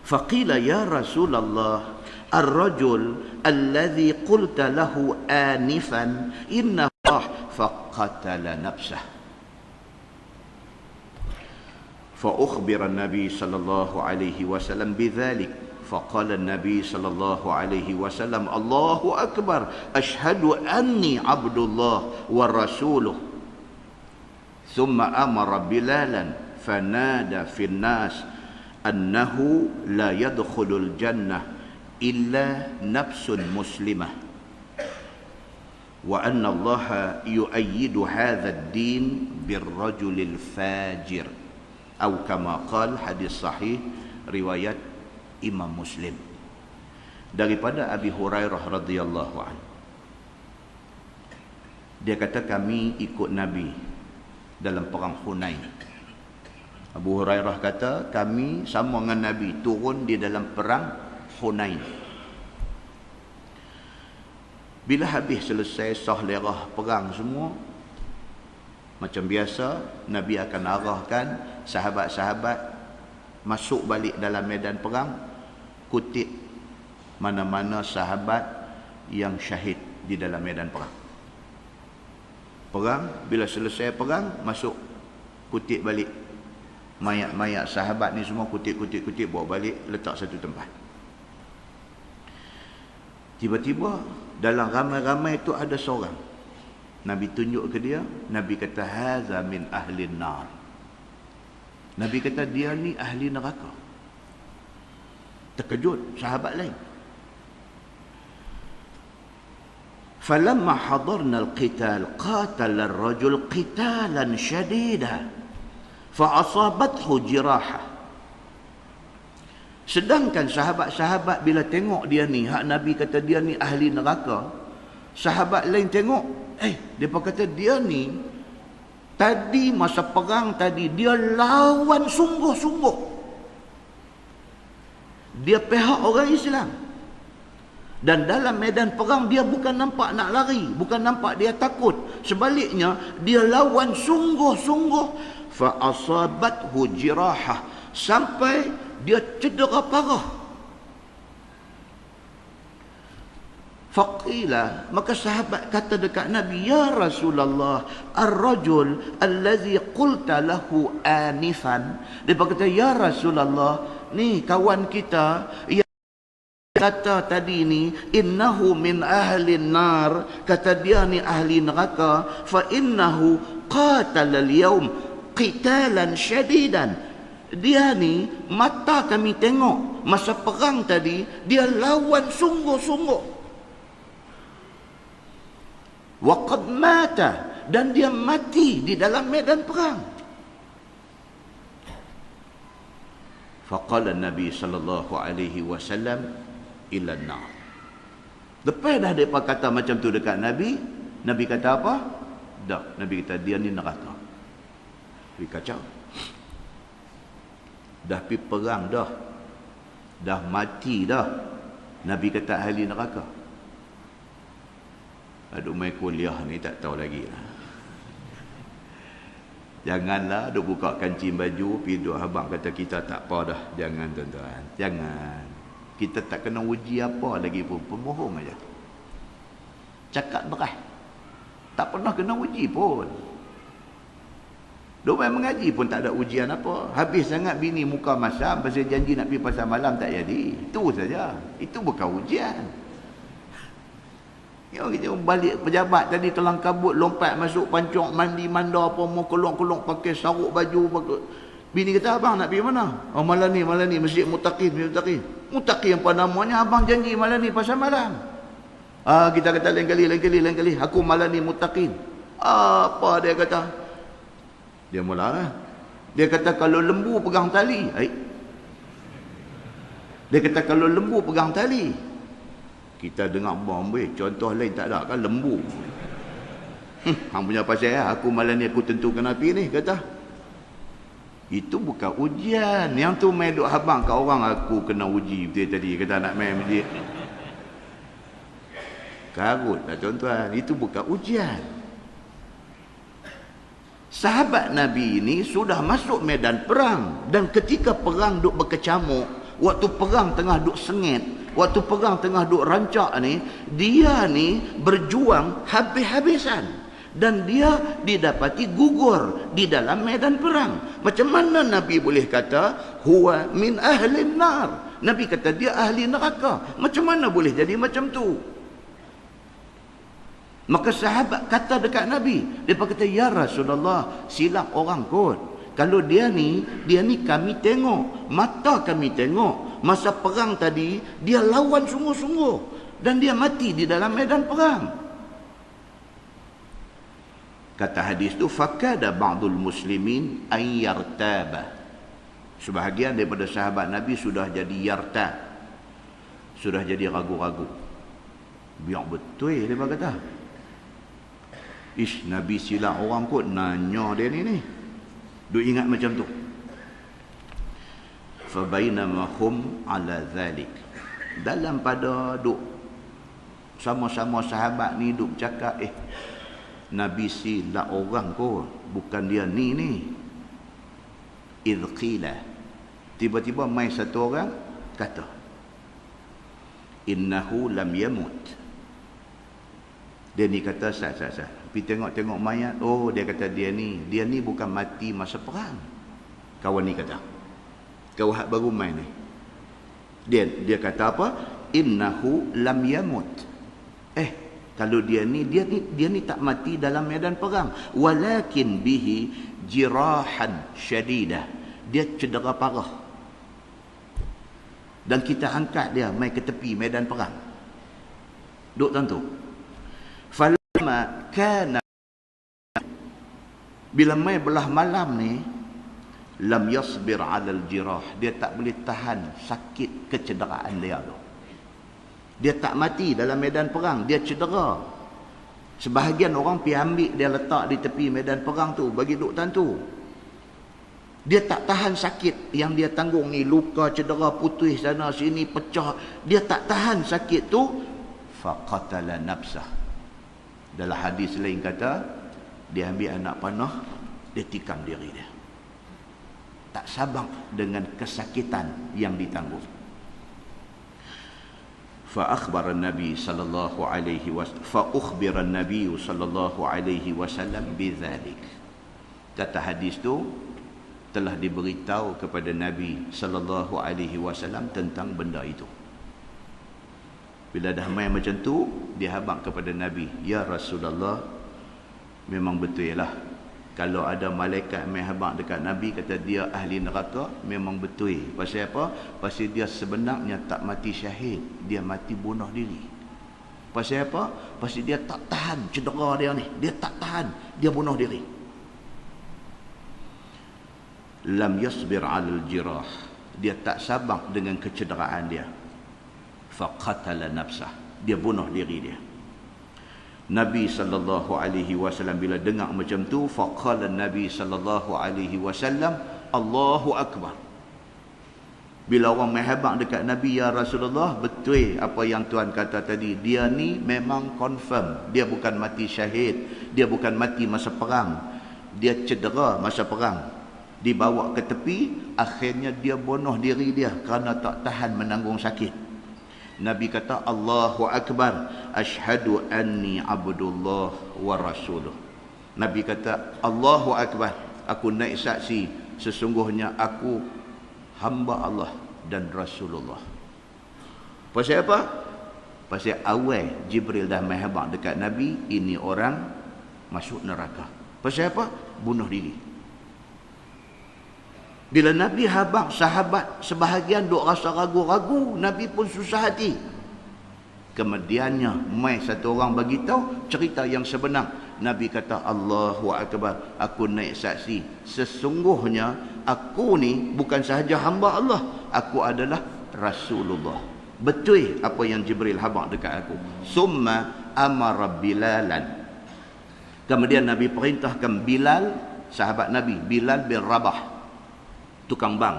Faqila ya Rasulullah ar-rajul alladhi qulta lahu anifan inna faqatala nafsah. فأخبر النبي صلى الله عليه وسلم بذلك فقال النبي صلى الله عليه وسلم الله أكبر أشهد أني عبد الله ورسوله ثم أمر بلالا فنادى في الناس أنه لا يدخل الجنة إلا نفس مسلمة وأن الله يؤيد هذا الدين بالرجل الفاجر atau kama qal, hadis sahih riwayat Imam Muslim daripada Abi Hurairah radhiyallahu anhu. Dia kata kami ikut Nabi dalam perang Hunain. Abu Hurairah kata kami sama dengan Nabi turun di dalam perang Hunain. Bila habis selesai sah lerah perang semua, macam biasa Nabi akan arahkan sahabat-sahabat masuk balik dalam medan perang, kutip mana-mana sahabat yang syahid di dalam medan perang. Perang, bila selesai perang, masuk kutip balik mayat-mayat sahabat ni semua, kutip bawa balik, letak satu tempat. Tiba-tiba dalam ramai-ramai itu ada seorang, Nabi tunjuk ke dia, Nabi kata haza min ahli nar. Nabi kata dia ni ahli neraka. Terkejut sahabat lain. Falamma hadarna al-qital qatala ar-rajul qitalan shadida fa asabathu jirahah. Sedangkan sahabat-sahabat bila tengok dia ni, hak Nabi kata dia ni ahli neraka, sahabat lain tengok, depa kata dia ni tadi masa perang tadi dia lawan sungguh-sungguh. Dia pihak orang Islam. Dan dalam medan perang dia bukan nampak nak lari, bukan nampak dia takut. Sebaliknya dia lawan sungguh-sungguh. Fa asabathu jirahah, sampai dia cedera parah. Faqila, maka sahabat kata dekat Nabi, ya Rasulullah, ar-rajul allazi qulta lahu anifan. Dia kata, ya Rasulullah, ni kawan kita yang kata tadi ni, innahu min ahli nar, kata dia ni ahli neraka, fa innahu qatala al-yawm qitalan syadidan. Dia ni mata kami tengok masa perang tadi dia lawan sungguh-sungguh. Waqad mata, dan dia mati di dalam medan perang. Faqala Nabi sallallahu alaihi wasallam ila an-nar. Lepas dah depa kata macam tu dekat Nabi, Nabi kata apa? Dah, Nabi kata dia ni neraka. Nabi kacau. Dah pergi perang dah. Dah mati dah. Nabi kata ahli neraka. Aduh, main kuliah ni tak tahu lagi lah. Janganlah duk buka kancing baju, pergi duk abang kata kita tak apa dah. Jangan tuan-tuan, jangan. Kita tak kena uji apa lagi pun, pembohong aja. Cakap beras, tak pernah kena uji pun. Duk main mengaji pun tak ada ujian apa. Habis sangat bini muka masam, pasal janji nak pergi pasar malam tak jadi. Itu saja. Itu bukan ujian. Yang kita balik pejabat tadi kelang kabut, lompat masuk pancong, mandi manda apa mau kolong-kolong pakai saruk baju pakai. Bini kata abang nak pergi mana? Oh malam ni masjid Muttaqin. Muttaqin apa namanya? Abang janji malam ni pasal malam. Kita kata lain kali. Aku malam ni Muttaqin. Apa dia kata? Dia mula. Dia kata kalau lembu pegang tali. Dia kata kalau lembu pegang tali. Kita dengar bombe, contoh lain tak ada kan, lembu. Hang punya pasal aku malam ni aku tentukan api ni, kata. Itu bukan ujian. Yang tu main duk habang kat orang aku kena uji betul tadi, kata nak main masjid. Karutlah tuan-tuan, itu bukan ujian. Sahabat Nabi ini sudah masuk medan perang, dan ketika perang duk berkecamuk, Waktu perang tengah duk sengit, waktu perang tengah duk rancak ni, dia ni berjuang habis-habisan. Dan dia didapati gugur di dalam medan perang. Macam mana Nabi boleh kata huwa min ahlin nar? Nabi kata dia ahli neraka. Macam mana boleh jadi macam tu? Maka sahabat kata dekat Nabi, dia kata, ya Rasulullah, silap orang kot. Kalau dia ni kami tengok, mata kami tengok, masa perang tadi dia lawan sungguh-sungguh dan dia mati di dalam medan perang. Kata hadis tu, fakada ba'dul muslimin an yartaba. Sebahagian daripada sahabat Nabi sudah jadi yartab, sudah jadi ragu-ragu. Biar betul dia kata, ish, Nabi silap orang kot, nanya dia ni. Duk ingat macam tu. Fabainama hum ala dhalik. Dalam pada duk sama-sama sahabat ni duk cakap, Nabi silap orang kot, bukan dia ni. Idh qila, tiba-tiba mai satu orang kata, innahu lam yamut. Dia ni kata, sah. Pergi tengok-tengok mayat. Oh, dia kata dia ni bukan mati masa perang. Kawan ni kata. Kawan baru main ni. Dia kata apa? Innahu lam yamut. Kalau dia ni tak mati dalam medan perang. Walakin bihi jirahan syadidah. Dia cedera parah. Dan kita angkat dia mai ke tepi medan perang. Duk tentu. Falamma kana, bila mai belah malam ni, lam yasbir 'ala al-jirah. Dia tak boleh tahan sakit kecederaan dia tu. Dia tak mati dalam medan perang, dia cedera. Sebahagian orang pergi ambil dia letak di tepi medan perang tu bagi duk tentu. Dia tak tahan sakit yang dia tanggung ni, luka, cedera, putih sana sini, pecah. Dia tak tahan sakit tu, faqatala nafsah. Dalam hadis lain kata, dia ambil anak panah, dia tikam diri dia. Tak sabar dengan kesakitan yang ditanggung. فأخبر النبي صلى الله عليه وسلم فأخبر النبي صلى الله عليه وسلم بذلك. Kata hadis tu telah diberitahu kepada Nabi sallallahu alaihi wasallam tentang benda itu. Bila dah main macam tu, dia habaq kepada Nabi, ya Rasulullah, memang betul lah kalau ada malaikat mai habaq dekat Nabi kata dia ahli neraka, memang betul. Pasal apa? Pasal dia sebenarnya tak mati syahid, dia mati bunuh diri. Pasal apa? Pasal dia tak tahan cedera dia ni, dia tak tahan, dia bunuh diri. Lam yasbir 'alal jirah. Dia tak sabar dengan kecederaan dia. Faqatala nafsah. Dia bunuh diri dia. Nabi sallallahu alaihi wasallam bila dengar macam tu, faqala Nabi sallallahu alaihi wasallam, Allahu akbar. Bila orang menghabaq dekat Nabi, ya Rasulullah, betul apa yang Tuan kata tadi. Dia ni memang confirm, dia bukan mati syahid, dia bukan mati masa perang. Dia cedera masa perang. Dibawa ke tepi, akhirnya dia bunuh diri dia kerana tak tahan menanggung sakit. Nabi kata, Allahu akbar, ashhadu anni abdullah wa rasuluh. Nabi kata, Allahu akbar, aku naik saksi sesungguhnya aku hamba Allah dan Rasulullah. Pasal apa? Pasal awal Jibril dah menghabaq dekat Nabi, ini orang masuk neraka. Pasal apa? Bunuh diri. Bila Nabi habaq, sahabat sebahagian duk rasa ragu-ragu, Nabi pun susah hati. Kemudiannya mai satu orang bagi tahu cerita yang sebenar. Nabi kata, Allahu akbar, aku naik saksi sesungguhnya aku ni bukan sahaja hamba Allah, aku adalah Rasulullah. Betul apa yang Jibril habaq dekat aku. Summa amara Bilalan. Kemudian Nabi perintahkan Bilal, sahabat Nabi, Bilal bin Rabah, tukang bang.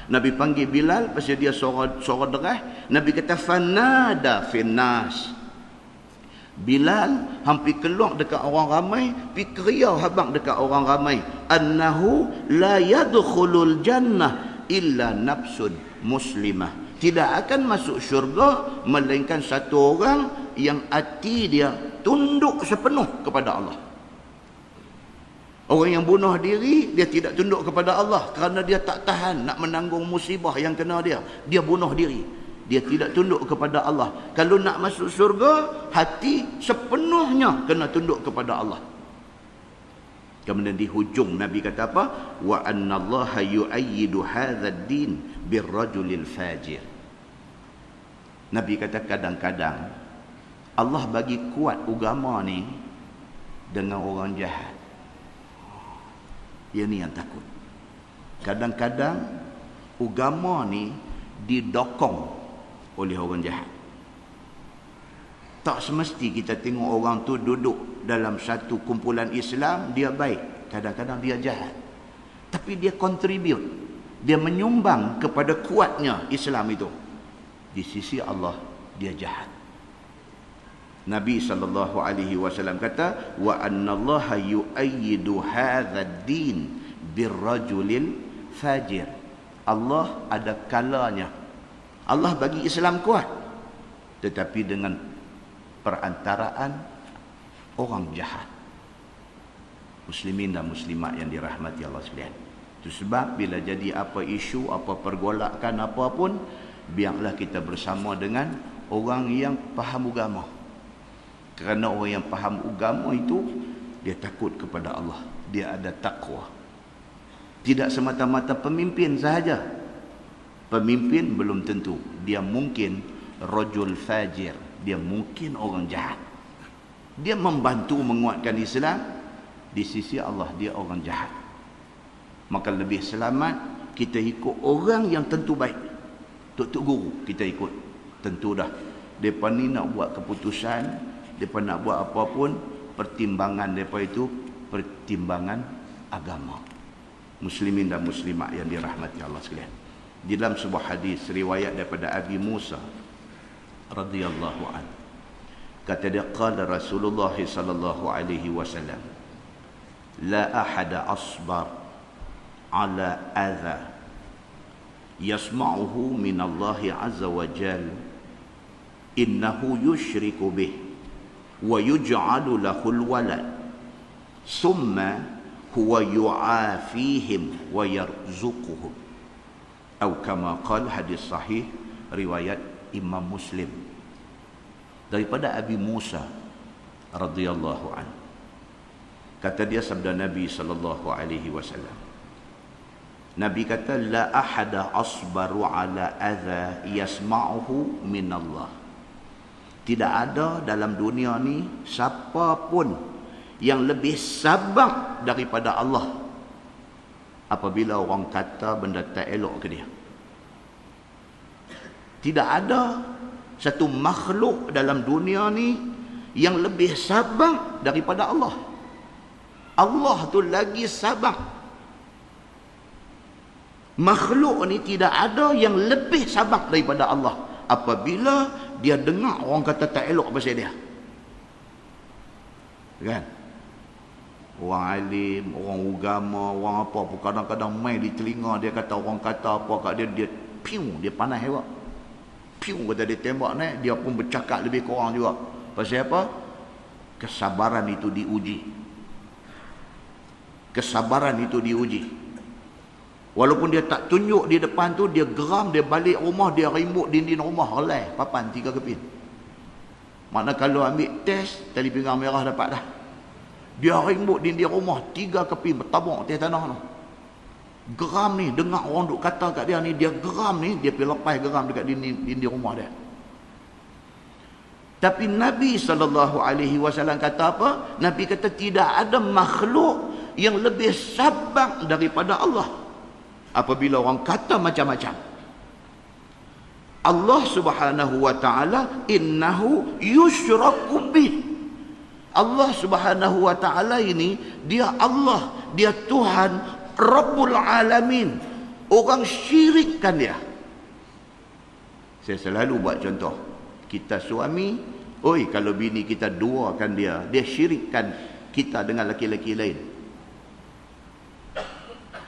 Nabi panggil Bilal pasal dia suara deras. Nabi kata, fanada finnas. Bilal hampir keluar dekat orang ramai, pergi kriau habaq dekat orang ramai, annahu la yadkhulul jannah illa nafsun muslimah. Tidak akan masuk syurga melainkan satu orang yang hati dia tunduk sepenuh kepada Allah. Orang yang bunuh diri, dia tidak tunduk kepada Allah kerana dia tak tahan nak menanggung musibah yang kena dia. Dia bunuh diri. Dia tidak tunduk kepada Allah. Kalau nak masuk syurga, hati sepenuhnya kena tunduk kepada Allah. Kemudian di hujung Nabi kata apa? Wa annallaha yu'ayyidu hadzal din birrajulil fajir. Nabi kata kadang-kadang Allah bagi kuat agama ni dengan orang jahat. Dia ni yang takut. Kadang-kadang agama ni didokong oleh orang jahat. Tak semesti kita tengok orang tu duduk dalam satu kumpulan Islam, dia baik. Kadang-kadang dia jahat. Tapi dia contribute. Dia menyumbang kepada kuatnya Islam itu. Di sisi Allah, dia jahat. Nabi SAW kata, wa annallaha yu'ayyidu hadzal din birrajulil fajir. Allah ada kalanya. Allah bagi Islam kuat, tetapi dengan perantaraan orang jahat. Muslimin dan muslimat yang dirahmati Allah sekalian. Itu sebab bila jadi apa isu, apa pergolakan apa pun, biarlah kita bersama dengan orang yang faham agama. Kerana orang yang faham agama itu, dia takut kepada Allah. Dia ada takwa. Tidak semata-mata pemimpin sahaja. Pemimpin belum tentu. Dia mungkin rajul fajir. Dia mungkin orang jahat. Dia membantu menguatkan Islam. Di sisi Allah, dia orang jahat. Maka lebih selamat kita ikut orang yang tentu baik. Tok guru kita ikut. Tentu dah. Mereka ni nak buat keputusan, mereka nak buat apa pun, pertimbangan mereka itu pertimbangan agama. Muslimin dan muslimat yang dirahmati Allah sekalian. Di dalam sebuah hadis riwayat daripada Abi Musa radhiyallahu anhu, kata dia, qala Rasulullah sallallahu alaihi wasallam, la ahada asbar ala adha yasma'uhu min Allah azza wa jal innahu yushriku bih wa yuj'alu lahul walad summa huwa yu'afihim wa yarzuquhum, atau kama qala, hadis sahih riwayat Imam Muslim daripada Abi Musa radhiyallahu anhu. Kata dia, sabda Nabi sallallahu alaihi wasallam, Nabi kata, la ahada asbaru ala adha yasma'uhu min Allah. Tidak ada dalam dunia ni siapa pun yang lebih sabar daripada Allah apabila orang kata benda tak elok ke dia. Tidak ada satu makhluk dalam dunia ni yang lebih sabar daripada Allah. Allah tu lagi sabar. Makhluk ni tidak ada yang lebih sabar daripada Allah apabila dia dengar orang kata tak elok pasal dia. Kan? Orang alim, orang agama, orang apa pun kadang-kadang main di telinga dia kata orang kata apa kat dia, dia piu, dia panas hebat. Piu kata dia tembak naik, dia pun bercakap lebih kurang juga. Pasal apa? Kesabaran itu diuji. Kesabaran itu diuji. Walaupun dia tak tunjuk di depan tu, dia geram, dia balik rumah, dia rimbuk dinding rumah, relai, papan 3 keping. Makna kalau ambil test, tali pinggang merah dapat dah. Dia rimbuk dinding rumah 3 keping, bertabung atas tanah tu. Geram ni, dengar orang duk kata kat dia ni, dia geram ni, dia pergi lepas geram dekat dinding rumah dia. Tapi Nabi SAW kata apa? Nabi kata tidak ada makhluk yang lebih sabar daripada Allah apabila orang kata macam-macam. Allah Subhanahu wa taala innahu yusyraku bih. Allah Subhanahu wa taala ini dia Allah, dia Tuhan Rabbul Alamin. Orang syirikkan dia. Saya selalu buat contoh. Kita suami, oi kalau bini kita duakan dia, dia syirikkan kita dengan lelaki-lelaki lain.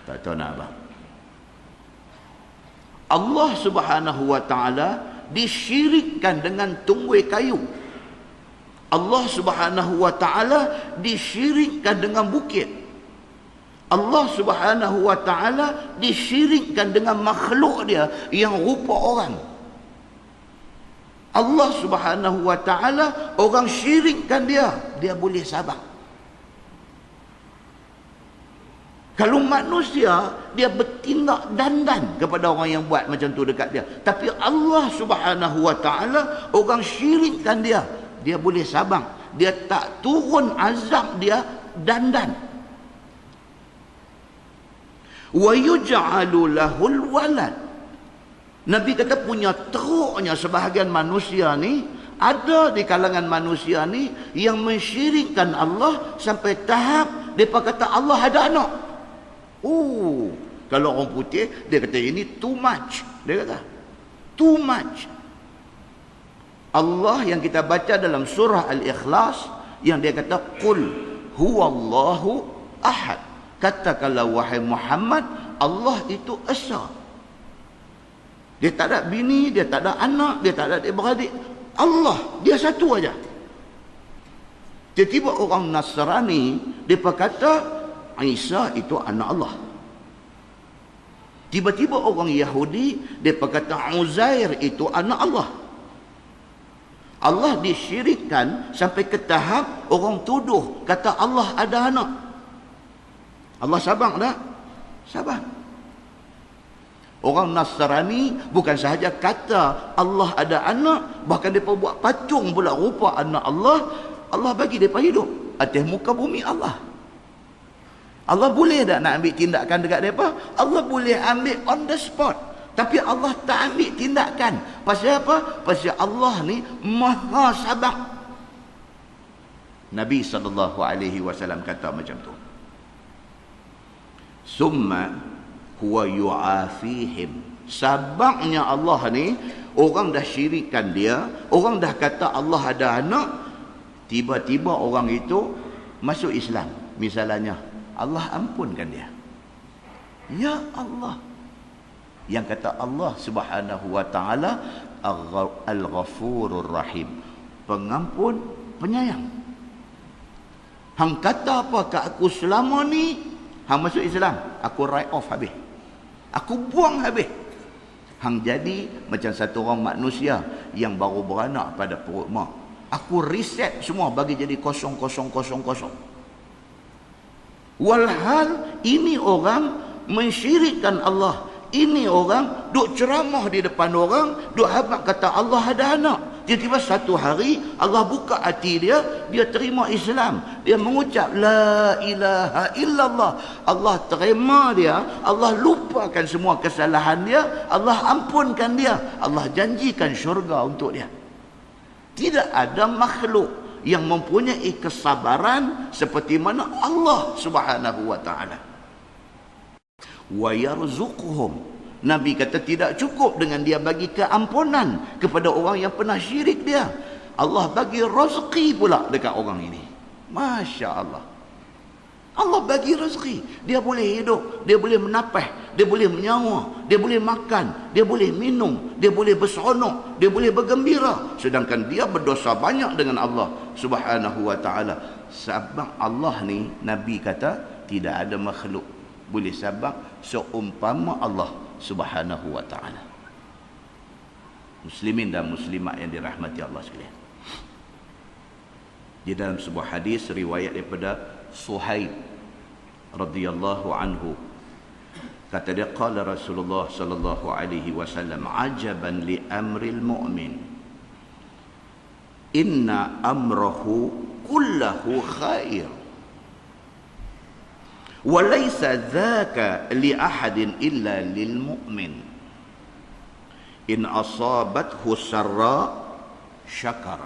Tak tahu nak apa. Allah Subhanahu wa taala disyirikkan dengan tumbuh kayu. Allah Subhanahu wa taala disyirikkan dengan bukit. Allah Subhanahu wa taala disyirikkan dengan makhluk dia yang rupa orang. Allah Subhanahu wa taala orang syirikkan dia boleh sabar. Kalau manusia dia bertindak dandan kepada orang yang buat macam tu dekat dia, tapi Allah Subhanahu wa taala orang syirikkan dia boleh sabar. Dia tak turun azab dia dandan. Wa yuj'alu lahul walad. Nabi kata punya teruknya sebahagian manusia ni, ada di kalangan manusia ni yang mensyirikkan Allah sampai tahap depa kata Allah ada anak. Kalau orang putih dia kata ini too much. Dia kata too much. Allah yang kita baca dalam surah Al-Ikhlas yang dia kata qul huwallahu ahad. Katakanlah wahai Muhammad, Allah itu esa. Dia tak ada bini, dia tak ada anak, dia tak ada adik-beradik. Allah, dia satu aja. Tiba-tiba orang Nasrani dia kata Isa itu anak Allah. Tiba-tiba orang Yahudi dia kata Uzair itu anak Allah. Allah disyirikkan sampai ke tahap orang tuduh kata Allah ada anak. Allah sabar tak? Sabar. Orang Nasrani bukan sahaja kata Allah ada anak, bahkan mereka buat patung pula rupa anak Allah. Allah bagi mereka hidup atas muka bumi Allah. Allah boleh tak nak ambil tindakan dekat mereka? Allah boleh ambil on the spot. Tapi Allah tak ambil tindakan. Pasal apa? Pasal Allah ni maha sabar. Nabi SAW kata macam tu. Summa huwa yu'afihim. Sabarnya Allah ni, orang dah syirikkan dia, orang dah kata Allah ada anak, tiba-tiba orang itu masuk Islam. Misalnya, Allah ampunkan dia. Ya Allah. Yang kata Allah Subhanahu wa taala Al-Ghafurur Rahim, pengampun, penyayang. Hang kata apa kat aku selama ni, hang masuk Islam, aku write off habis. Aku buang habis. Hang jadi macam satu orang manusia yang baru beranak pada perut mak. Aku reset semua bagi jadi kosong. Walhal ini orang mensyirikkan Allah. Ini orang duk ceramah di depan orang, duk habaq kata Allah ada anak. Tiba-tiba satu hari Allah buka hati dia, dia terima Islam. Dia mengucap la ilaha illallah. Allah terima dia, Allah lupakan semua kesalahan dia, Allah ampunkan dia, Allah janjikan syurga untuk dia. Tidak ada makhluk yang mempunyai kesabaran seperti mana Allah Subhanahu wa taala. Wa yarzuquhum. Nabi kata tidak cukup dengan dia bagi keampunan kepada orang yang pernah syirik dia. Allah bagi rezeki pula dekat orang ini. Masya Allah. Allah bagi rezeki. Dia boleh hidup, dia boleh menapah, dia boleh menyawa, dia boleh makan, dia boleh minum, dia boleh berseronok, dia boleh bergembira. Sedangkan dia berdosa banyak dengan Allah Subhanahu wa taala. Sebab Allah ni, Nabi kata tidak ada makhluk boleh sabar seumpama Allah Subhanahu wa taala. Muslimin dan muslimat yang dirahmati Allah sekalian. Di dalam sebuah hadis riwayat daripada Suhaib radhiyallahu anhu, kata dia, qala Rasulullah sallallahu alaihi wasallam, ajaban li amril mu'min, inna amrahu kullahu khair. وَلَيْسَ ذَاكَ لِأَحَدٍ إِلَّا لِلْمُؤْمِنِ إِنْ أَصَابَتْهُ السَّرَّاءُ شَكَرَ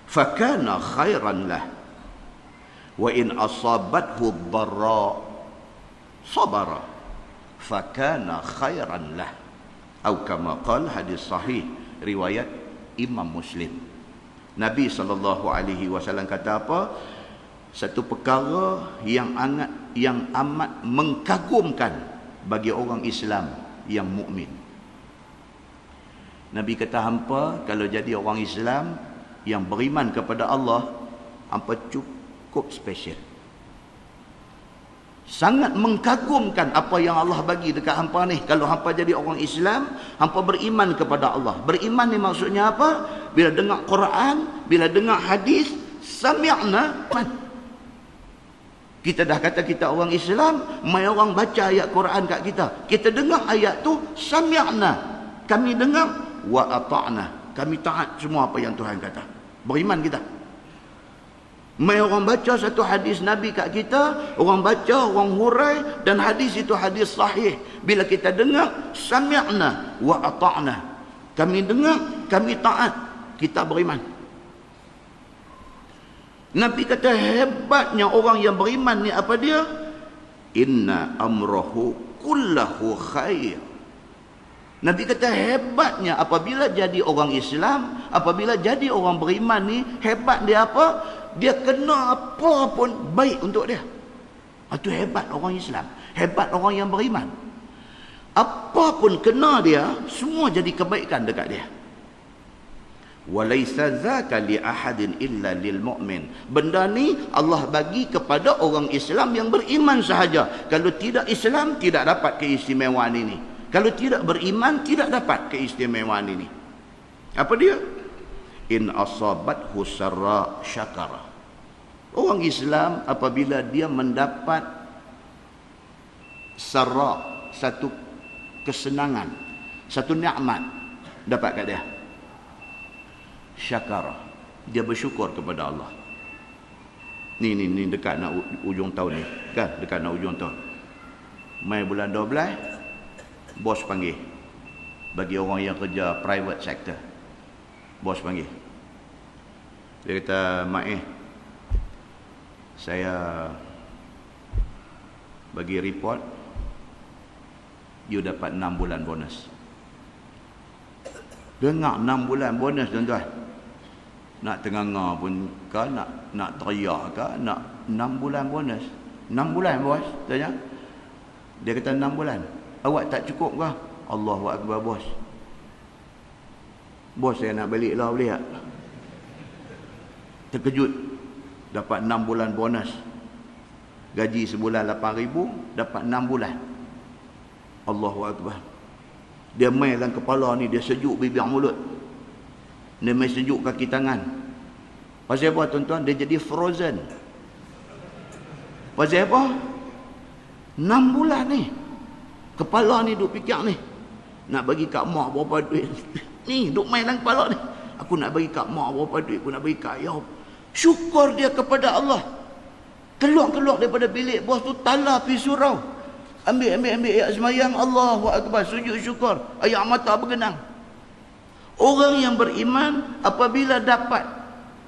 فَكَانَ خَيْرًا لَهُ وَإِنْ أَصَابَتْهُ الضَّرَّاءُ صَبَرَ فَكَانَ خَيْرًا لَهُ. Atau kama qala, hadis sahih riwayat Imam Muslim. Nabi SAW kata apa? Satu perkara yang amat mengkagumkan bagi orang Islam yang mukmin. Nabi kata hampa kalau jadi orang Islam yang beriman kepada Allah, hampa cukup special. Sangat mengagumkan apa yang Allah bagi dekat hampa ni. Kalau hampa jadi orang Islam, hampa beriman kepada Allah. Beriman ni maksudnya apa? Bila dengar Quran, bila dengar hadis, sami'na. Kita dah kata kita orang Islam, mai orang baca ayat Quran kat kita. Kita dengar ayat tu, sami'na. Kami dengar, wa ata'na. Kami taat semua apa yang Tuhan kata. Beriman kita. Mai orang baca satu hadis Nabi kat kita, orang baca, orang hurai, dan hadis itu hadis sahih. Bila kita dengar, sami'na wa ata'na. Kami dengar, kami taat, kita beriman. Nabi kata hebatnya orang yang beriman ni apa dia? Inna amrahu kullahu khair. Nabi kata hebatnya apabila jadi orang Islam, apabila jadi orang beriman ni, hebat dia apa? Dia kena apa pun baik untuk dia. Itu hebat orang Islam, hebat orang yang beriman. Apa pun kena dia, semua jadi kebaikan dekat dia. Walaysa dzaka li ahadin illa lil mu'min. Benda ni Allah bagi kepada orang Islam yang beriman sahaja. Kalau tidak Islam, tidak dapat keistimewaan ini. Kalau tidak beriman, tidak dapat keistimewaan ini. Apa dia? In asabathu sarra syakara. Orang Islam apabila dia mendapat sarra, satu kesenangan, satu nikmat dapat kat dia, syakara, dia bersyukur kepada Allah. Ni dekat nak ujung tahun ni kan, dekat nak ujung tahun. Mai bulan 12 bos panggil. Bagi orang yang kerja private sector, bos panggil. Dia kata, "Mak saya bagi report, you dapat 6 bulan bonus." Dengar 6 bulan bonus tuan-tuan. Nak tenganga pun ke, nak teriak ke, nak 6 bulan bonus. 6 bulan bos, tanya. Dia kata 6 bulan. Awak tak cukup ke? Allahu Akbar bos. Bos saya nak balik lah boleh tak? Terkejut. Dapat 6 bulan bonus. Gaji sebulan 8,000, dapat 6 bulan. Allahu Akbar. Dia main dalam kepala ni, dia sejuk bibir mulut. Dia main sejuk kaki tangan. Pasal apa tuan-tuan? Dia jadi frozen. Pasal apa? 6 bulan ni. Kepala ni duk fikir ni. Nak bagi kat mak berapa duit. Ni duk main dalam kepala ni. Aku nak bagi kat mak berapa duit, aku nak bagi kat ayah. Syukur dia kepada Allah. Keluar daripada bilik bos tu, tala pergi surau. Ambil ayat semayang, Allahu Akbar, sujud syukur, ayat mata bergenang. Orang yang beriman apabila dapat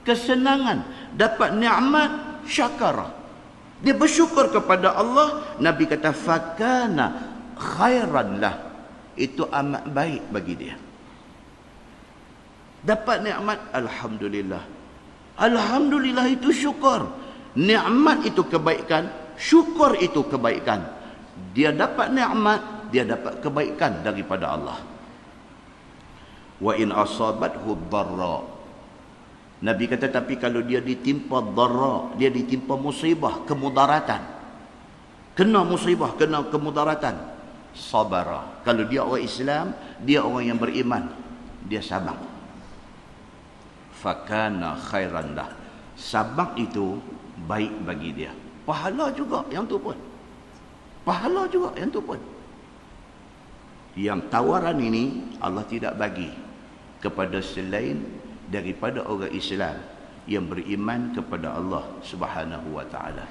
kesenangan, dapat nikmat, syakara. Dia bersyukur kepada Allah. Nabi kata fakana khairan lah. Itu amat baik bagi dia. Dapat nikmat, alhamdulillah. Alhamdulillah itu syukur. Nikmat itu kebaikan, syukur itu kebaikan. Dia dapat nikmat, dia dapat kebaikan daripada Allah. Wa in asabathu dharra. Nabi kata tapi kalau dia ditimpa dharra, dia ditimpa musibah, kemudaratan. Kena musibah, kena kemudaratan, sabara. Kalau dia orang Islam, dia orang yang beriman, dia sabar. Fakana khairan lah. Sabar itu baik bagi dia. Pahala juga yang tu pun. Pahala juga yang tu pun. Yang tawaran ini Allah tidak bagi kepada selain daripada orang Islam yang beriman kepada Allah Subhanahu wa taala.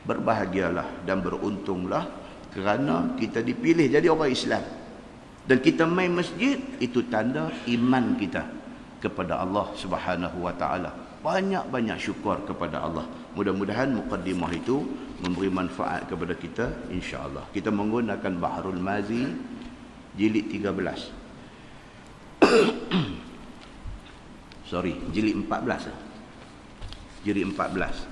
Berbahagialah dan beruntunglah kerana kita dipilih jadi orang Islam. Dan kita main masjid, itu tanda iman kita kepada Allah Subhanahu wa taala. Banyak-banyak syukur kepada Allah. Mudah-mudahan muqaddimah itu memberi manfaat kepada kita insya-Allah. Kita menggunakan Bahrul Mazi jilid 13. Sorry, jilid 14. Jilid 14.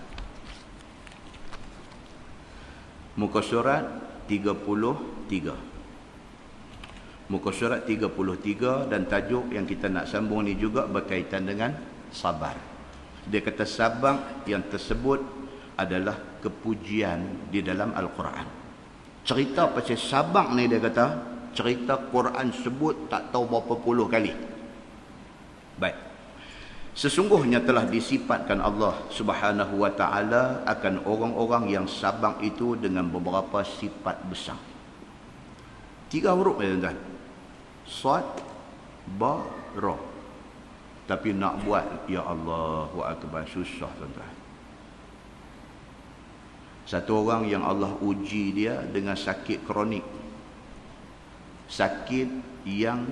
Muka surat 33. Muka surat 33 dan tajuk yang kita nak sambung ni juga berkaitan dengan sabar. Dia kata sabar yang tersebut adalah kepujian di dalam Al-Quran. Cerita pasal sabar ni dia kata, cerita Quran sebut tak tahu berapa puluh kali. Baik. Sesungguhnya telah disifatkan Allah Subhanahu wa taala akan orang-orang yang sabar itu dengan beberapa sifat besar. 3 huruf ya tuan-tuan. Sad, ba, ra. Tapi nak buat ya Allahu akbar susah tuan-tuan. Satu orang yang Allah uji dia dengan sakit kronik. Sakit yang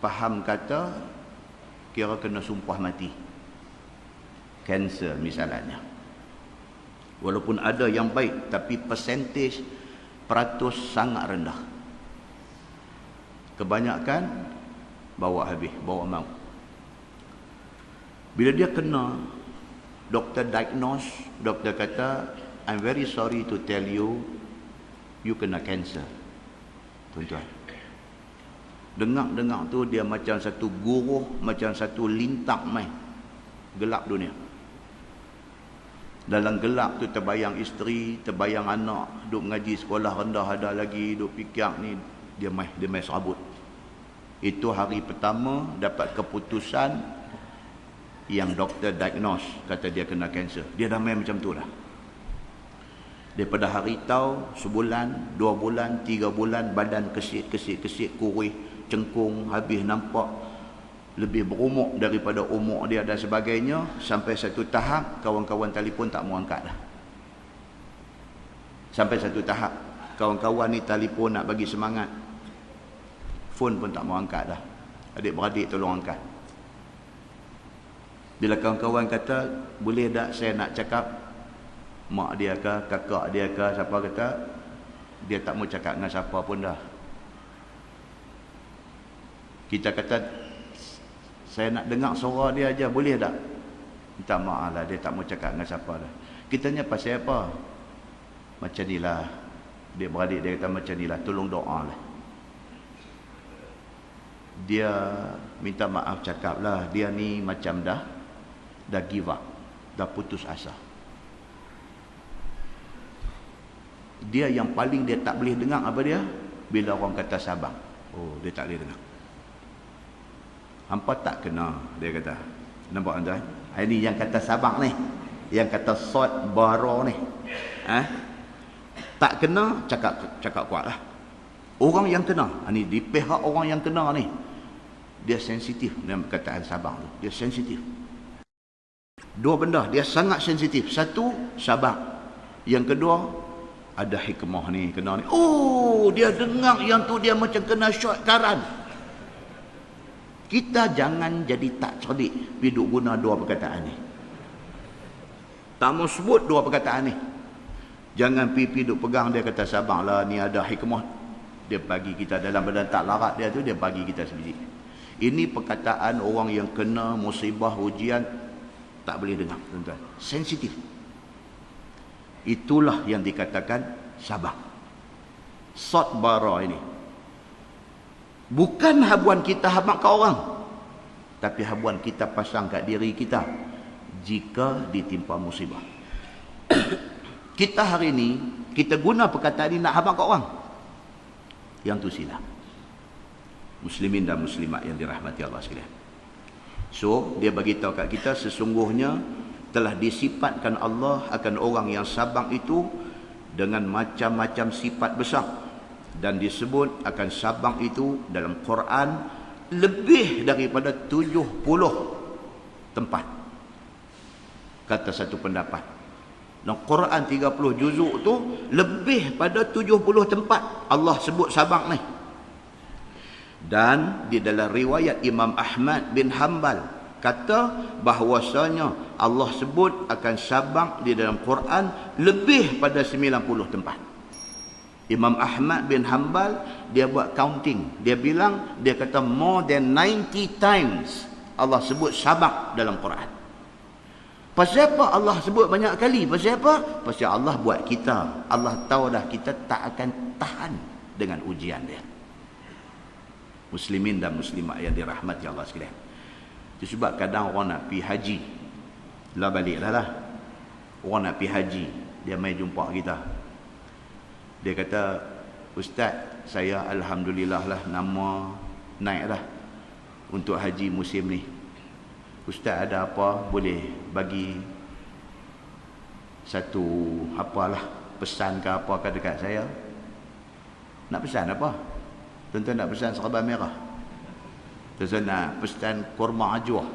faham kata kira kena sumpah mati. Kanser misalnya. Walaupun ada yang baik tapi persentage peratus sangat rendah. Kebanyakan bawa habis, bawa maut. Bila dia kena, doktor diagnose, doktor kata, I'm very sorry to tell you, you kena kanser. Tuan-tuan. Dengar-dengar tu dia macam satu guruh, macam satu lintang main. Gelap dunia. Dalam gelap tu terbayang isteri, terbayang anak, duk mengaji sekolah rendah ada lagi, duk fikir ni, dia main serabut. Itu hari pertama dapat keputusan yang doktor diagnose, kata dia kena kanser. Dia dah main macam tu dah. Daripada hari tahu, sebulan, 2 bulan, 3 bulan, badan kesit, kurih, cengkung, habis nampak lebih berumur daripada umur dia dan sebagainya. Sampai satu tahap, kawan-kawan telefon tak mau angkat dah. Sampai satu tahap, kawan-kawan ni telefon nak bagi semangat, phone pun tak mau angkat dah. Adik-beradik tolong angkat. Bila kawan-kawan kata, boleh tak saya nak cakap, mak dia ke, kakak dia ke, siapa kata, dia tak mau cakap dengan siapa pun dah. Kita kata, saya nak dengar suara dia aja, boleh tak? Minta maaf lah, dia tak mau cakap dengan siapa dah. Kita tanya pasal apa? Macam ni lah. Dia beradik dia kata macam ni lah, tolong doa lah. Dia minta maaf cakap lah, dia ni macam dah give up, dah putus asa. Dia yang paling dia tak boleh dengar apa dia? Bila orang kata sabar. Oh, dia tak boleh dengar. Hampa tak kena, dia kata. Nampak tuan? Ini yang kata sabar ni, yang kata sad bara ni. Tak kena, cakap kuat lah. Orang yang kena, ini di pihak orang yang kena ni, dia sensitif dengan perkataan sabar tu. Dia sensitif. 2 benda, dia sangat sensitif. 1, sabar. Yang kedua, ada hikmah ni, kena ni. Oh, dia dengar yang tu dia macam kena shot karan. Kita jangan jadi tak cerdik bila guna 2 perkataan ni. Tak mau sebut 2 perkataan ni. Jangan pipi duk pegang dia kata sabarlah, ni ada hikmah. Dia bagi kita dalam badan tak larat dia tu, dia bagi kita sebiji. Ini perkataan orang yang kena musibah ujian tak boleh dengar, tuan-tuan. Sensitif. Itulah yang dikatakan sabar. Sabara ini bukan habuan kita habaq ke orang, tapi habuan kita pasang kat diri kita jika ditimpa musibah. Kita hari ini kita guna perkataan ini nak habaq ke orang, yang tu silap. Muslimin dan muslimat yang dirahmati Allah sekalian. So dia bagi tahu kat kita sesungguhnya telah disifatkan Allah akan orang yang sabar itu dengan macam-macam sifat besar, dan disebut akan sabar itu dalam Quran lebih daripada 70 tempat. Kata satu pendapat, dalam Quran 30 juzuk tu lebih pada 70 tempat Allah sebut sabar ni. Dan di dalam riwayat Imam Ahmad bin Hanbal kata bahawasanya Allah sebut akan sabar di dalam Quran lebih pada 90 tempat. Imam Ahmad bin Hanbal dia buat counting, dia bilang, dia kata more than 90 times Allah sebut sabar dalam Quran. Pasal apa Allah sebut banyak kali? Pasal apa? Pasal Allah buat kita, Allah tahu dah kita tak akan tahan dengan ujian dia. Muslimin dan muslimat yang dirahmati Allah sekalian. Itu sebab kadang orang nak pergi haji, lah balik lah. Orang nak pergi haji, dia mai jumpa kita. Dia kata, Ustaz, saya alhamdulillah lah nama naik dah untuk haji musim ni. Ustaz ada apa boleh bagi satu apalah pesan ke apa ke dekat saya? Nak pesan apa? Tuan-tuan nak pesan serba merah. Tuan-tuan nak pesan kurma ajwa.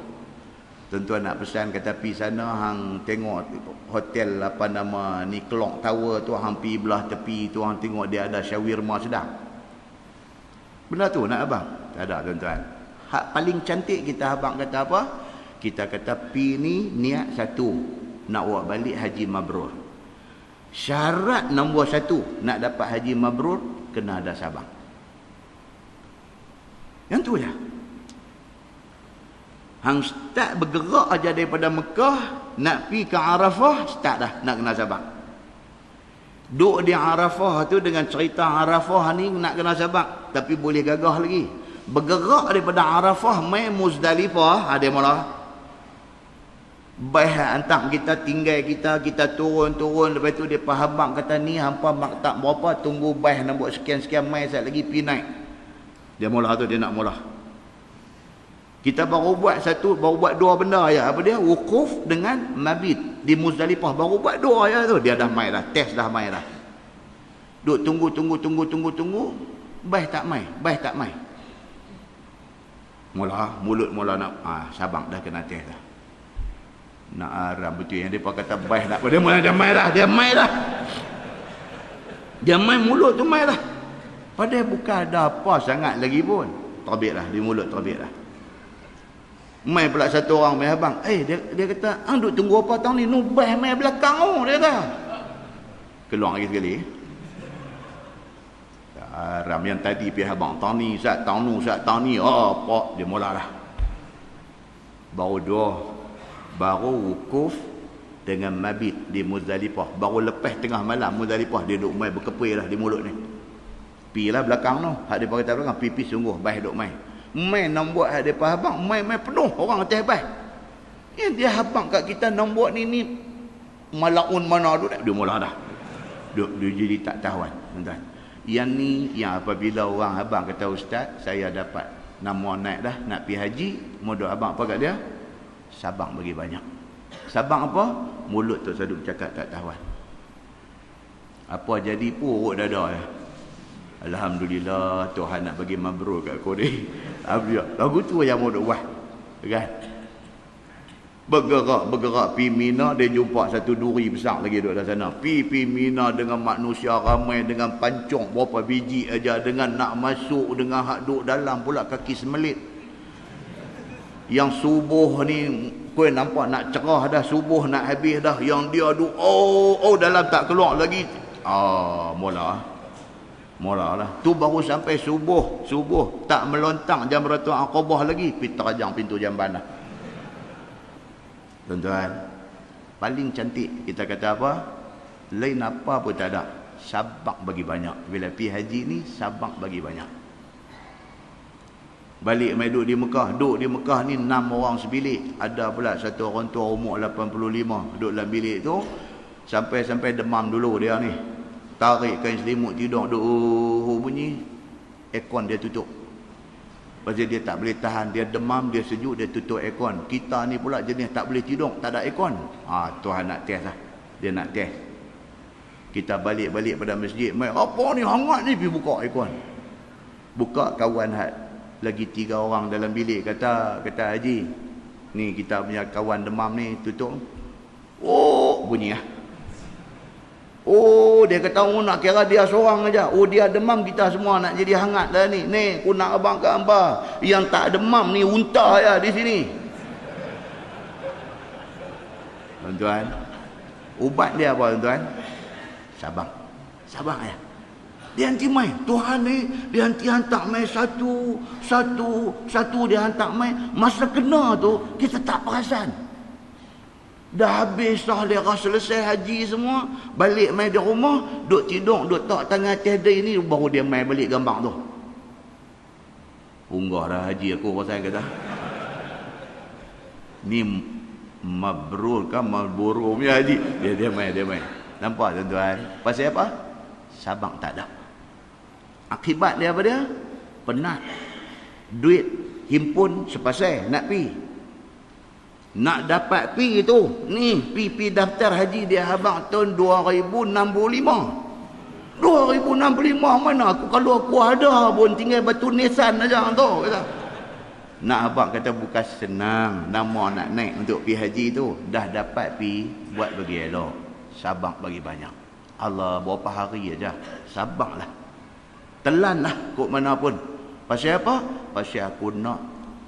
Tuan-tuan nak pesan kata pi sana hang tengok hotel apa nama ni Clock Tower tu, hang pi belah tepi tu hang tengok dia ada shawarma sedap. Benda tu nak abang? Tak ada tuan-tuan. Hak paling cantik kita abang kata apa? Kita kata pi ni niat satu, nak buat balik haji mabrur. Syarat nombor satu nak dapat haji mabrur, kena ada Sabang. Yang tu je. Hang start bergerak aja daripada Mekah nak pi ke Arafah, start dah nak kena Sabang. Duk di Arafah tu dengan cerita Arafah ni nak kena Sabang, tapi boleh gagah lagi. Bergerak daripada Arafah mai Muzdalifah, ada mula. Baik hantar kita, tinggal kita turun, lepas tu dia pahabang kata ni hampa mak tak berapa, tunggu baik nak buat sekian-sekian mai sat lagi pi naik. Dia mula tu dia nak mula. Kita baru buat dua benda ya. Apa dia? Wukuf dengan mabit di Muzdalifah. Baru buat dua ya tu. Dia dah mai dah, test dah mai dah. Duk tunggu. Baik tak mai. Mulut mula nak Sabang dah kena test dah. Nak aram betul yang depa kata baik tak. Dia mula dah mai dah. Dia mai mulut tu mai dah. Padahal bukan ada apa sangat lagi pun. Terbit dah di mulut, terbit dah. Mai pula satu orang mai abang. Dia kata, "Hang duk tunggu apa tahun ni? Nubah mai belakang oh," dia kata. Keluar lagi sekali. Aram yang tadi pergi abang tahun ni, tahun ni. Apa dia mulalah. Baru wukuf dengan mabit di Muzdalifah. Baru lepas tengah malam Muzdalifah dia duk mai berkepui dah di mulut ni. Pi lah belakang tu. Hak depa kata belakang pi sungguh baik duk mai. Mai nak buat hak depa habang, mai penuh orang atas baik. Yang dia habang kat kita nak buat ni malaun mana tu dia mula dah. Dia jadi tak tahuan, tuan-tuan. Yang ni yang apabila orang habang kata ustaz, saya dapat nama naik dah nak pi haji, modal abang apa kat dia? Sabang bagi banyak. Sabang apa? Mulut tu saduk cakap tak tahuan. Apa jadi puruk dada ya. Alhamdulillah Tuhan nak bagi mabrur kat kau ni. Lagu tu yang mau duk buat. Kan? Bergerak pi Mina, dia jumpa satu duri besar lagi duduk dalam sana. Pi Mina dengan manusia ramai, dengan pancung berapa biji aja, dengan nak masuk, dengan hak duduk dalam pula kaki semelit. Yang subuh ni kau nampak nak cerah dah, subuh nak habis dah, yang dia duduk dalam tak keluar lagi. Mula lah. Tu baru sampai subuh tak melontang Jamratul Aqabah lagi, pi terajang pintu jamban dah. Tuan-tuan, paling cantik kita kata apa? Lain apa pun tak ada. Sabak bagi banyak. Bila pi haji ni sabak bagi banyak. Balik mai duduk di Mekah ni 6 orang sebilik. Ada pula satu orang tua umur 85 duduk dalam bilik tu sampai demam dulu dia ni. Tarik kain selimut tidur bunyi, aircon dia tutup. Pasal dia tak boleh tahan, dia demam, dia sejuk, dia tutup aircon. Kita ni pula jenis tak boleh tidur, tak ada aircon. Tuhan nak test lah. Dia nak test. Kita balik pada masjid, mai apa ni hangat ni, pergi buka aircon. Buka, kawan lagi 3 orang dalam bilik kata Haji, ni kita punya kawan demam ni tutup. Bunyi lah. Dia kata nak kira dia seorang aja. Dia demam, kita semua nak jadi hangat dah ni. Ni aku nak abang kat hangpa. Yang tak demam ni unta ya di sini. Tuan-tuan, ubat dia apa tuan-tuan? Sabang ya. Dia hanti mai. Tuhan ni dia hanti hantar mai satu dia hantar mai. Masa kena tu kita tak perasan. Dah habis dah lera selesai haji semua, balik mai di rumah, duk tidur, duk tak tangan atas dia ni, baru dia mai balik gambar tu. Unggah dah haji aku pasal kata. Ni mabrur kan Marlboro punya haji. Dia main. Nampak tuan-tuan? Pasal apa? Sabang tak ada. Akibat dia apa dia? Penat. Duit himpun sepasai nak pi. Nak dapat pi itu. Ni pi daftar haji dia abang tahun 2065. 2065 mana aku, kalau aku ada pun tinggal batu nisan aja tu kata. Nak abang kata bukan senang nama nak naik untuk pi haji tu. Dah dapat pi, buat bagi elok. Sabang bagi banyak. Allah, berapa hari aja. Sabang lah. Telan lah kok mana pun. Pasal apa? Pasal aku nak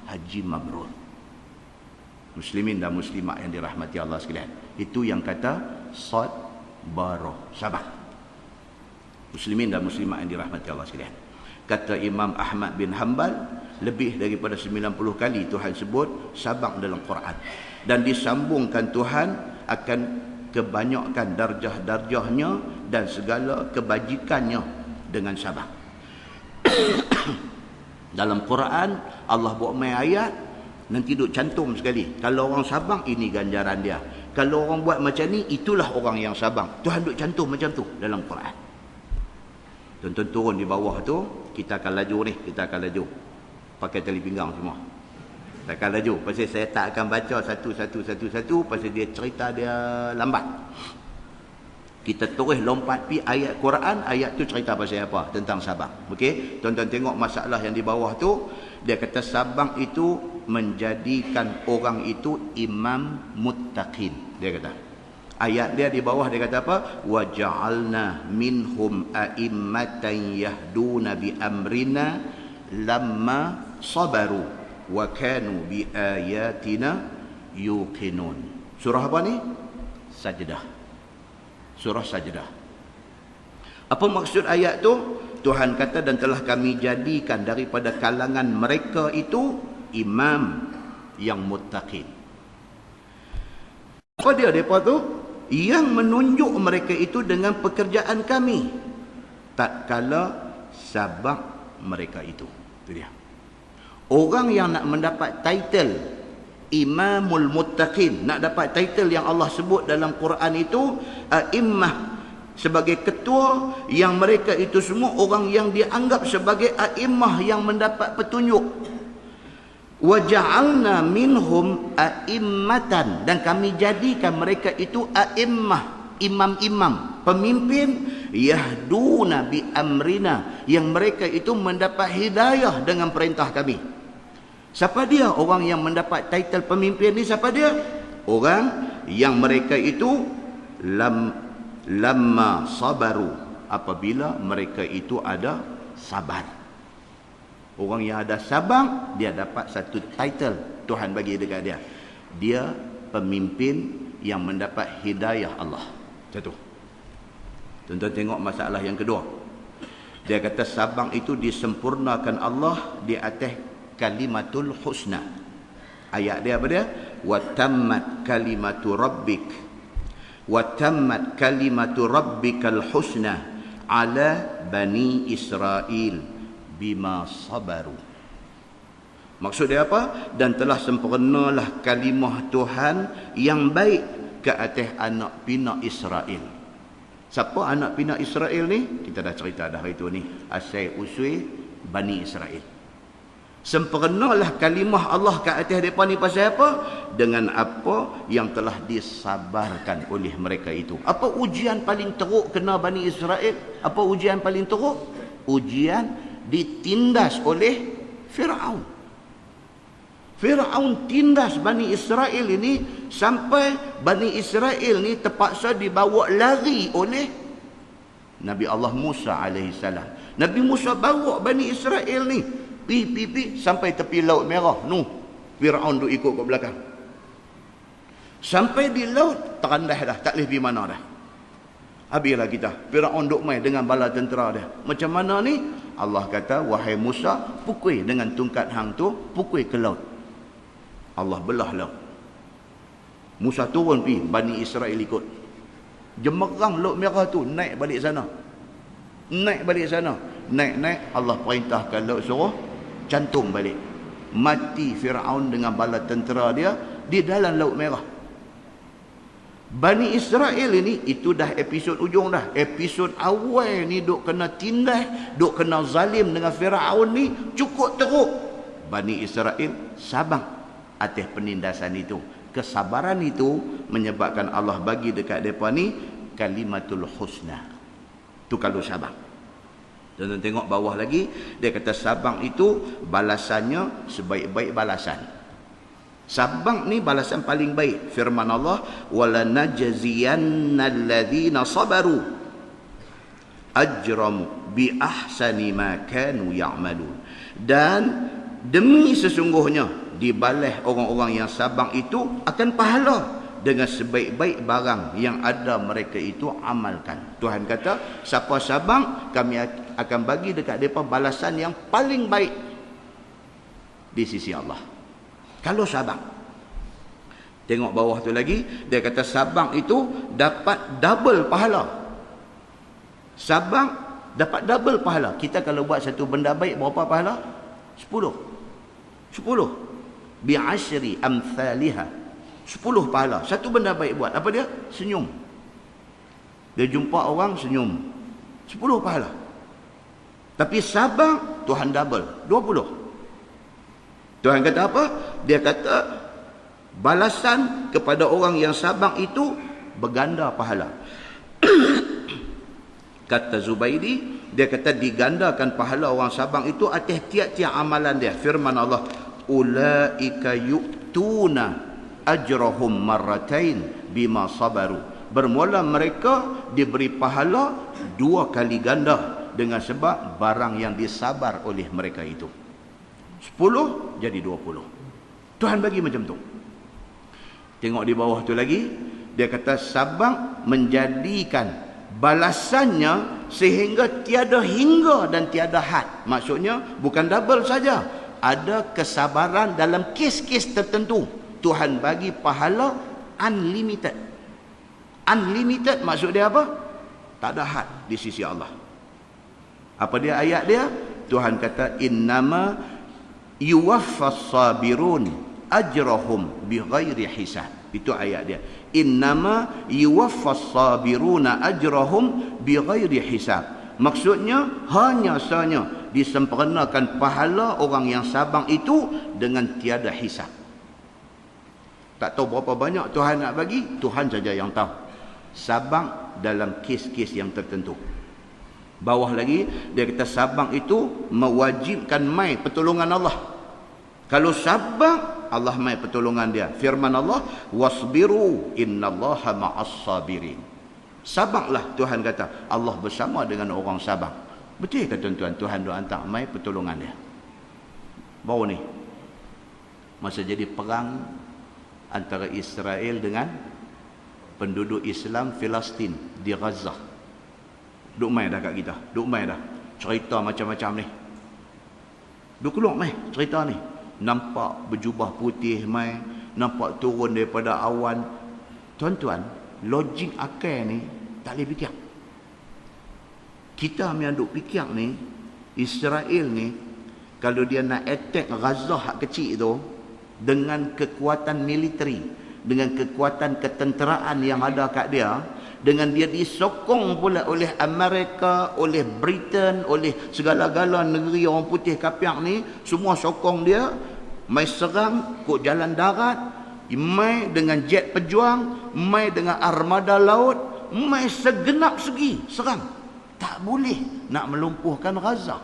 haji mabrur. Muslimin dan muslimat yang dirahmati Allah sekalian. Itu yang kata sad baroh, sabar. Muslimin dan muslimat yang dirahmati Allah sekalian. Kata Imam Ahmad bin Hanbal, lebih daripada 90 kali Tuhan sebut sabang dalam Quran. Dan disambungkan Tuhan akan kebanyakan darjah-darjahnya dan segala kebajikannya dengan sabang. Dalam Quran Allah buat main ayat, nanti duk cantum sekali. Kalau orang sabang, ini ganjaran dia. Kalau orang buat macam ni, itulah orang yang sabang. Tuhan duk cantum macam tu dalam Quran. Tuan-tuan turun di bawah tu, kita akan laju ni. Kita akan laju. Pakai tali pinggang semua. Kita akan laju. Pasal saya tak akan baca satu-satu. Pasal dia cerita dia lambat. Kita terus lompat pi ayat Quran. Ayat tu cerita pasal apa? Tentang sabang. Okey? Tuan-tuan tengok masalah yang di bawah tu. Dia kata sabang itu menjadikan orang itu imam muttaqin. Dia kata. Ayat dia di bawah dia kata apa? Wa ja'alna minhum a'immatan yahduna bi amrina lamma sabaru wa kanu bi ayatina yuqinun. Surah apa ni? Sajdah. Surah Sajdah. Apa maksud ayat tu? Tuhan kata, dan telah kami jadikan daripada kalangan mereka itu imam yang muttaqin. Apa dia mereka tu? Yang menunjuk mereka itu dengan pekerjaan kami tak kala sabak mereka itu. Itu dia. Orang yang nak mendapat title Imamul Muttaqin, nak dapat title yang Allah sebut dalam Quran itu a'immah, sebagai ketua, yang mereka itu semua orang yang dianggap sebagai a'immah yang mendapat petunjuk. Wa ja'alna minhum a'immatan, dan kami jadikan mereka itu a'immah, imam-imam, pemimpin, yahduna bi amrina, yang mereka itu mendapat hidayah dengan perintah kami. Siapa dia orang yang mendapat title pemimpin ni? Siapa dia? Orang yang mereka itu lamma sabaru, apabila mereka itu ada sabar. Orang yang ada sabar, dia dapat satu title Tuhan bagi dekat dia. Dia pemimpin yang mendapat hidayah Allah. Macam tu. Tuan-tuan tengok masalah yang kedua. Dia kata sabang itu disempurnakan Allah di atas kalimatul husna. Ayat dia apa dia? Wa tammat kalimatu rabbik. Wa tammat kalimatu rabbikal husna ala bani Israel bima sabaru. Maksud dia apa? Dan telah sempurnalah kalimah Tuhan yang baik ke atas anak pinak Israel. Siapa anak pinak Israel ni? Kita dah cerita dah hari tu ni. Asal usul Bani Israel. Sempurnalah kalimah Allah ke atas mereka ni pasal apa? Dengan apa yang telah disabarkan oleh mereka itu. Apa ujian paling teruk kena Bani Israel? Apa ujian paling teruk? Ujian ditindas oleh Fir'aun. Fir'aun tindas Bani Israel ini sampai Bani Israel ni terpaksa dibawa lari oleh Nabi Allah Musa alaihissalam. Nabi Musa bawa Bani Israel ni pi sampai tepi Laut Merah. Fir'aun duk ikut kat belakang. Sampai di laut terandah dah, tak boleh pergi mana dah. Habislah kita. Fir'aun duk main dengan bala tentera dia. Macam mana ni? Allah kata, wahai Musa, pukul dengan tungkat hang tu, pukul ke laut. Allah belah laut. Musa turun pi, Bani Israel ikut. Jemerang Laut Merah tu, naik balik sana. Naik, Allah perintahkan laut suruh cantum balik. Mati Firaun dengan bala tentera dia di dalam Laut Merah. Bani Israel ini, itu dah episod ujung dah. Episod awal ni duk kena tindas, duk kena zalim dengan Firaun ni, cukup teruk. Bani Israel sabar atas penindasan itu. Kesabaran itu menyebabkan Allah bagi dekat mereka ni kalimatul husna. Tu kalau sabar. Dan tengok bawah lagi, dia kata sabar itu balasannya sebaik-baik balasan. Sabar ni balasan paling baik. Firman Allah, wala najziyannal ladzina sabaru ajram bi ahsani ma kanu ya'malun. Dan demi sesungguhnya dibalas orang-orang yang sabar itu akan pahala dengan sebaik-baik barang yang ada mereka itu amalkan. Tuhan kata, siapa sabar, kami akan bagi dekat mereka balasan yang paling baik di sisi Allah. Kalau sabar. Tengok bawah tu lagi, dia kata sabar itu dapat double pahala. Sabar dapat double pahala. Kita kalau buat satu benda baik, berapa pahala? 10. Bi'ashri amthaliha. 10 pahala. Satu benda baik buat. Apa dia? Senyum. Dia jumpa orang, senyum. 10 pahala. Tapi sabar, Tuhan double. 20. Tuhan kata apa? Dia kata balasan kepada orang yang sabar itu berganda pahala. Kata Zubaidi, dia kata digandakan pahala orang sabar itu atas tiap-tiap amalan dia. Firman Allah, ulaika yu'tuna ajrahum marratain bima sabaru. Bermula mereka diberi pahala 2 kali ganda dengan sebab barang yang disabar oleh mereka itu. 10 jadi 20. Tuhan bagi macam tu. Tengok di bawah tu lagi, dia kata sabar menjadikan balasannya sehingga tiada hingga dan tiada had. Maksudnya bukan double saja, ada kesabaran dalam kes-kes tertentu. Tuhan bagi pahala unlimited. Unlimited maksud dia apa? Tak ada had di sisi Allah. Apa dia ayat dia? Tuhan kata innama yuwaffas sabirun ajrahum bighairi hisab. Itu ayat dia. Innama yuwaffas sabiruna ajrahum bighairi hisab. Maksudnya hanya sahaja disempurnakan pahala orang yang sabar itu dengan tiada hisab. Tak tahu berapa banyak Tuhan nak bagi, Tuhan saja yang tahu. Sabar dalam kes-kes yang tertentu. Bawah lagi, dia kata sabar itu mewajibkan mai pertolongan Allah. Kalau sabar, Allah mai pertolongan dia. Firman Allah, wasbiru innallaha ma'as sabirin. Sabarlah, Tuhan kata, Allah bersama dengan orang sabar. Betul ke tuan-tuan, Tuhan doa hantar mai pertolongan dia. Baru ni, masa jadi perang antara Israel dengan penduduk Islam Palestin di Gaza. Duk mai dah kat kita. Duk mai dah. Cerita macam-macam ni. Duk keluar mai cerita ni. Nampak berjubah putih mai. Nampak turun daripada awan. Tuan-tuan, logik akal ni tak boleh fikir. Kita yang duk fikir ni, Israel ni, kalau dia nak attack Gaza hak kecil tu, dengan kekuatan militeri, dengan kekuatan ketenteraan yang ada kat dia, dengan dia disokong pula oleh Amerika, oleh Britain, oleh segala-gala negeri orang putih kapiak ni, semua sokong dia, mai serang kok jalan darat, mai dengan jet pejuang, mai dengan armada laut, mai segenap segi serang. Tak boleh nak melumpuhkan Gaza.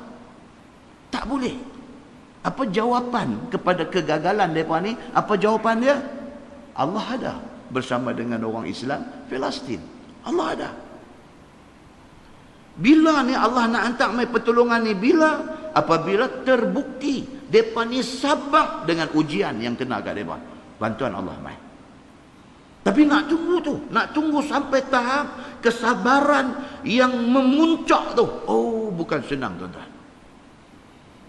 Tak boleh. Apa jawapan kepada kegagalan mereka ni? Apa jawapan dia? Allah ada bersama dengan orang Islam Palestin. Allah ada. Bila ni Allah nak hantar mai pertolongan ni? Bila? Apabila terbukti mereka ni sabar dengan ujian yang kena kat mereka. Bantuan Allah mai. Tapi nak tunggu tu. Nak tunggu sampai tahap kesabaran yang memuncak tu. Oh, bukan senang tuan-tuan.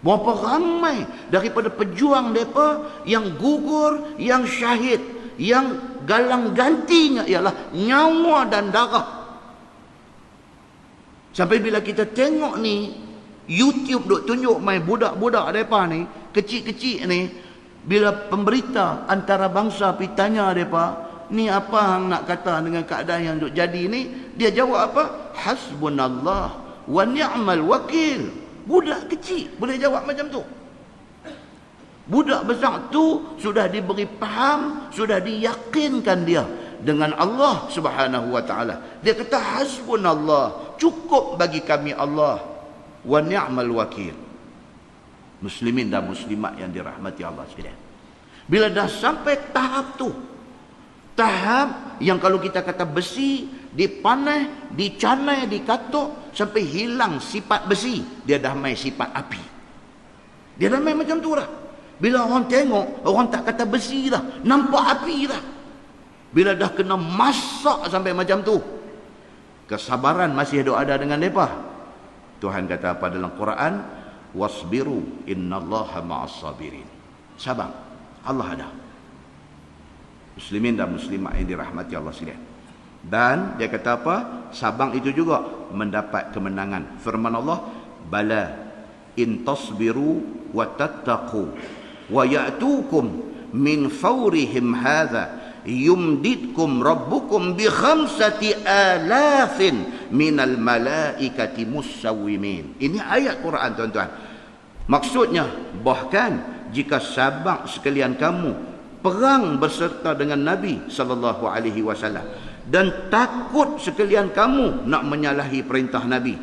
Berapa ramai daripada pejuang mereka yang gugur, yang syahid, yang galang gantinya ialah nyawa dan darah. Sampai bila kita tengok ni, YouTube duk tunjuk mai budak-budak mereka ni, kecil-kecil ni, bila pemberita antarabangsa pergi tanya mereka, ni apa hang nak kata dengan keadaan yang duk jadi ni? Dia jawab apa? Hasbunallah wa ni'mal wakil. Budak kecil boleh jawab macam tu. Budak besar tu sudah diberi faham, sudah diyakinkan dia dengan Allah Subhanahu wa taala. Dia kata hasbunallah, cukup bagi kami Allah, wa ni'mal wakil. Muslimin dan muslimat yang dirahmati Allah sekalian. Bila dah sampai tahap tu, tahap yang kalau kita kata besi dipanah, dicanai, dikatuk sampai hilang sifat besi, dia dah main sifat api. Dia dah main macam tu dah. Bila orang tengok, orang tak kata besi dah, nampak api dah. Bila dah kena masak sampai macam tu, kesabaran masih ada dengan mereka. Tuhan kata apa dalam Quran? Wasbiru innallaha ma'as sabirin. Sabar, Allah ada. Muslimin dan muslimat yang dirahmati Allah sekalian. Dan dia kata apa? Sabang itu juga mendapat kemenangan. Firman Allah, bala in tasbiru wa tattaqu wa ya'tukum min fawrihim hadha yumdidkum rabbukum bi 5,000 minal malaikati musawwimin. Ini ayat Quran tuan-tuan. Maksudnya bahkan jika sahabat sekalian kamu perang berserta dengan Nabi sallallahu alaihi wasallam dan takut sekalian kamu nak menyalahi perintah Nabi,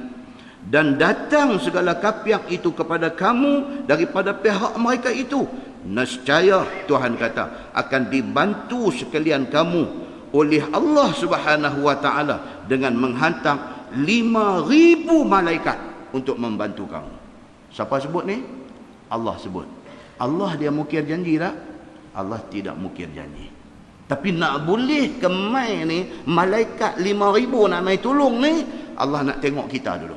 dan datang segala kapiak itu kepada kamu daripada pihak mereka itu, nescaya Tuhan kata akan dibantu sekalian kamu oleh Allah Subhanahu wa taala dengan menghantar 5,000 malaikat untuk membantu kamu. Siapa sebut ni? Allah sebut. Allah dia mukir janji tak? Allah tidak mukir janji. Tapi nak boleh ke mai ni malaikat 5,000 nak mai tolong ni, Allah nak tengok kita dulu.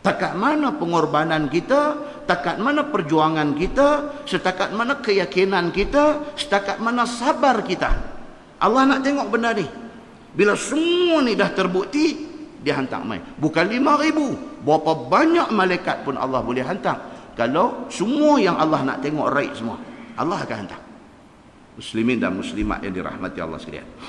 Takat mana pengorbanan kita, takat mana perjuangan kita, setakat mana keyakinan kita, setakat mana sabar kita. Allah nak tengok benda ni. Bila semua ni dah terbukti, dia hantar mai. Bukan 5,000, berapa banyak malaikat pun Allah boleh hantar. Kalau semua yang Allah nak tengok raid semua, Allah akan hantar. Muslimin dan muslimat yang dirahmati Allah sekalian.